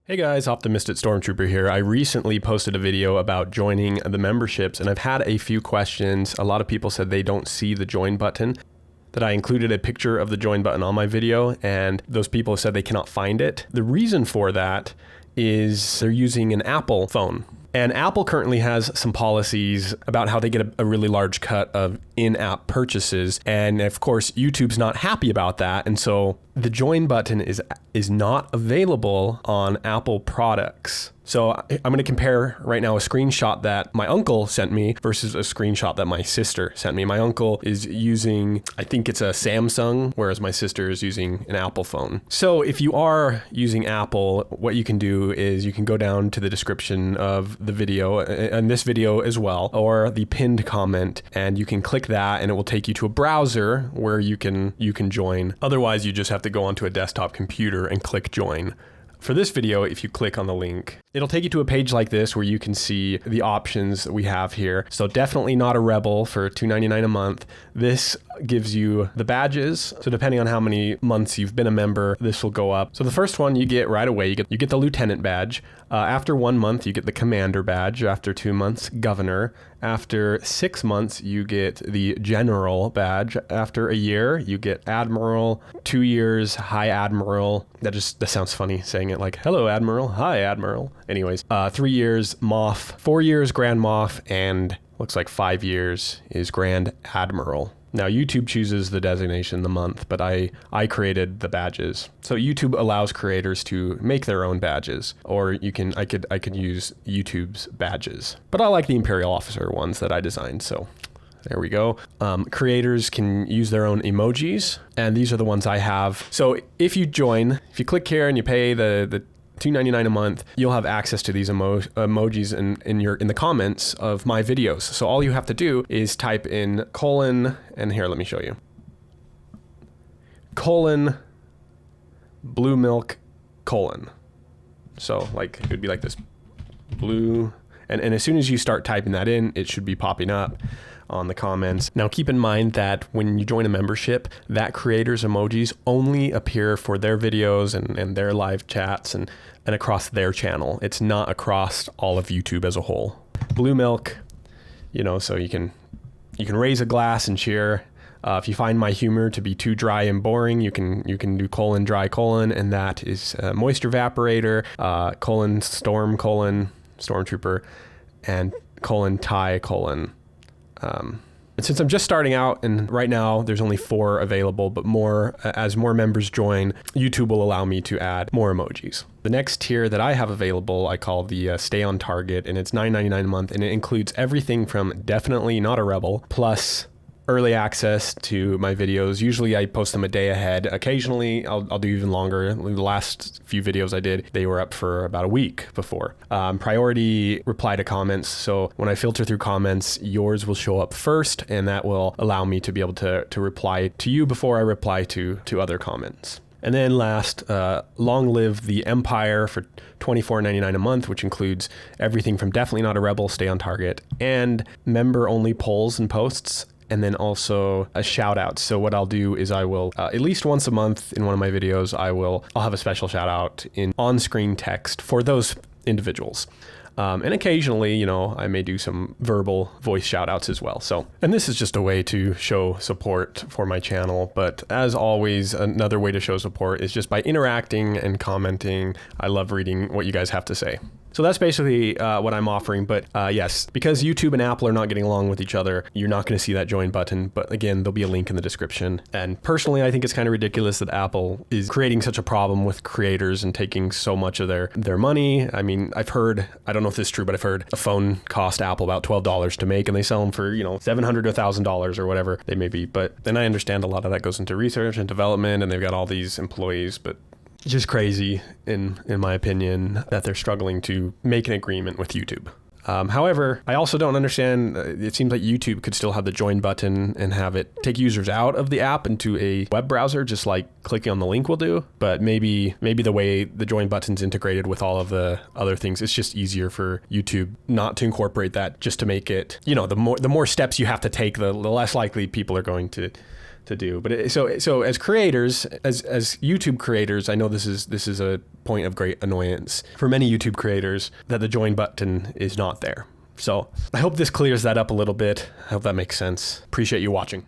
Hey guys, Optimissed-It Stormtrooper here. I recently posted a video about joining the memberships and I've had a few questions. A lot of people said they don't see the join button, that I included a picture of the join button on my video and those people said they cannot find it. The reason for that is they're using an Apple phone. And Apple currently has some policies about how they get a really large cut of in-app purchases. And of course, YouTube's not happy about that. And so the join button is not available on Apple products. So I'm going to compare right now a screenshot that my uncle sent me versus a screenshot that my sister sent me. My uncle is using, I think it's a Samsung, whereas my sister is using an Apple phone. So if you are using Apple, what you can do is you can go down to the description of the video and this video as well, or the pinned comment, and you can click that and it will take you to a browser where you can join. Otherwise, you just have to go onto a desktop computer and click join. For this video, if you click on the link, it'll take you to a page like this where you can see the options that we have here. So definitely not a rebel for $2.99 a month. This gives you the badges. So depending on how many months you've been a member, this will go up. So the first one you get right away, you get the lieutenant badge. After 1 month, you get the commander badge. After 2 months, governor. After 6 months, you get the general badge. After a year, you get admiral. 2 years, high admiral. That sounds funny saying it like, hello, admiral. Hi, admiral. Anyways, 3 years, Moff. 4 years, Grand Moff. And looks like 5 years is Grand Admiral. Now YouTube chooses the designation, the month, but I created the badges. So YouTube allows creators to make their own badges, or I could use YouTube's badges. But I like the Imperial officer ones that I designed, so there we go. Creators can use their own emojis, and these are the ones I have. So if you click here and you pay the $2.99 a month, you'll have access to these emojis in the comments of my videos. So all you have to do is type in colon, and here, let me show you. Colon, blue milk, colon. So like, it would be like this, blue, and as soon as you start typing that in, it should be popping up on the comments. Now keep in mind that when you join a membership, that creator's emojis only appear for their videos and their live chats and across their channel. It's not across all of YouTube as a whole. Blue milk, so you can raise a glass and cheer. If you find my humor to be too dry and boring, you can do colon, dry colon, and that is moisture evaporator, colon, storm, colon, stormtrooper, and colon, tie, colon. And since I'm just starting out, and right now there's only 4 available, but as more members join, YouTube will allow me to add more emojis. The next tier that I have available, I call the Stay on Target, and it's $9.99 a month, and it includes everything from Definitely Not a Rebel, plus early access to my videos. Usually I post them a day ahead. Occasionally I'll do even longer. The last few videos I did, they were up for about a week before. Priority reply to comments. So when I filter through comments, yours will show up first, and that will allow me to be able to reply to you before I reply to other comments. And then last, long live the Empire for $24.99 a month, which includes everything from Definitely Not a Rebel, Stay on Target, and member-only polls and posts, and then also a shout out. So what I'll do is I will, at least once a month in one of my videos, I'll have a special shout out in on-screen text for those individuals. And occasionally, I may do some verbal voice shout outs as well. So, and this is just a way to show support for my channel. But as always, another way to show support is just by interacting and commenting. I love reading what you guys have to say. So that's basically what I'm offering. But yes, because YouTube and Apple are not getting along with each other, you're not going to see that join button. But again, there'll be a link in the description. And personally, I think it's kind of ridiculous that Apple is creating such a problem with creators and taking so much of their money. I mean, I've heard, I don't know if this is true, but I've heard a phone cost Apple about $12 to make, and they sell them for, $700 to $1,000 or whatever they may be. But then I understand a lot of that goes into research and development, and they've got all these employees, but it's just crazy, in my opinion, that they're struggling to make an agreement with YouTube. However, I also don't understand, it seems like YouTube could still have the join button and have it take users out of the app into a web browser, just like clicking on the link will do. But maybe the way the join button's integrated with all of the other things, it's just easier for YouTube not to incorporate that, just to make it, the more steps you have to take, the less likely people are going to to do. But so as creators, as YouTube creators, I know this is a point of great annoyance for many YouTube creators that the join button is not there. So I hope this clears that up a little bit. I hope that makes sense. Appreciate you watching.